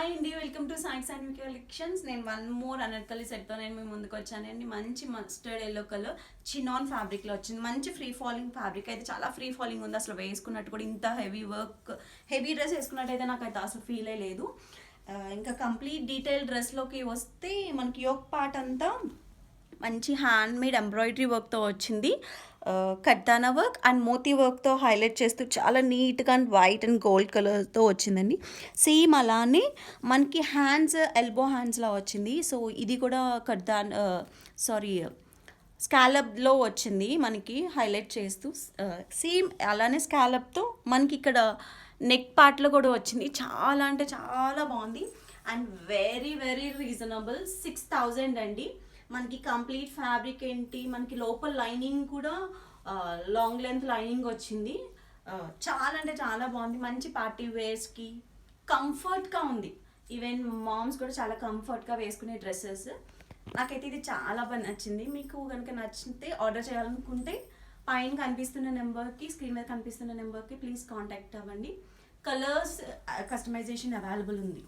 Hi అండి, welcome to Sai and collections. నేను one more Anarkali సెట్తో నేను మీ ముందుకు వచ్చానండి. మంచి మస్టర్డ్ ఎల్లో కలర్ చినాన్ ఫ్యాబ్రిక్లో వచ్చింది. మంచి ఫ్రీ ఫాలింగ్ ఫ్యాబ్రిక్ అయితే చాలా ఫ్రీ ఫాలింగ్ ఉంది. అసలు వేసుకున్నట్టు కూడా ఇంత హెవీ వర్క్ హెవీ డ్రెస్ వేసుకున్నట్టయితే నాకైతే అసలు ఫీల్ లేదు. ఇంకా కంప్లీట్ డీటెయిల్ డ్రెస్లోకి వస్తే మనకి యోక్ పార్ట్ అంతా మంచి హ్యాండ్ మేడ్ ఎంబ్రాయిడరీ వర్క్తో వచ్చింది. కట్దానా వర్క్ అండ్ మోతీ వర్క్తో హైలైట్ చేస్తూ చాలా నీట్గా అండ్ వైట్ అండ్ గోల్డ్ కలర్తో వచ్చిందండి. సేమ్ అలానే మనకి హ్యాండ్స్ ఎల్బో హ్యాండ్స్లా వచ్చింది. సో ఇది కూడా స్కాలప్లో వచ్చింది మనకి హైలైట్ చేస్తూ. సేమ్ అలానే స్కాలప్తో మనకి ఇక్కడ నెక్ పార్ట్లో కూడా వచ్చింది. చాలా అంటే చాలా బాగుంది అండ్ వెరీ వెరీ రీజనబుల్. 6,000 అండి. మనకి కంప్లీట్ ఫ్యాబ్రిక్ ఏంటి, మనకి లోపల లైనింగ్ కూడా లాంగ్ లెంత్ లైనింగ్ వచ్చింది. చాలా అంటే చాలా బాగుంది. మంచి పార్టీ వేర్స్కి కంఫర్ట్గా ఉంది. ఈవెన్ మామ్స్ కూడా చాలా కంఫర్ట్గా వేసుకునే డ్రెస్సెస్. నాకైతే ఇది చాలా బాగా నచ్చింది. మీకు కనుక నచ్చితే ఆర్డర్ చేయాలనుకుంటే పైన కనిపిస్తున్న నెంబర్కి, స్క్రీన్ మీద కనిపిస్తున్న నెంబర్కి ప్లీజ్ కాంటాక్ట్ అవ్వండి. కలర్స్ కస్టమైజేషన్ అవైలబుల్ ఉంది.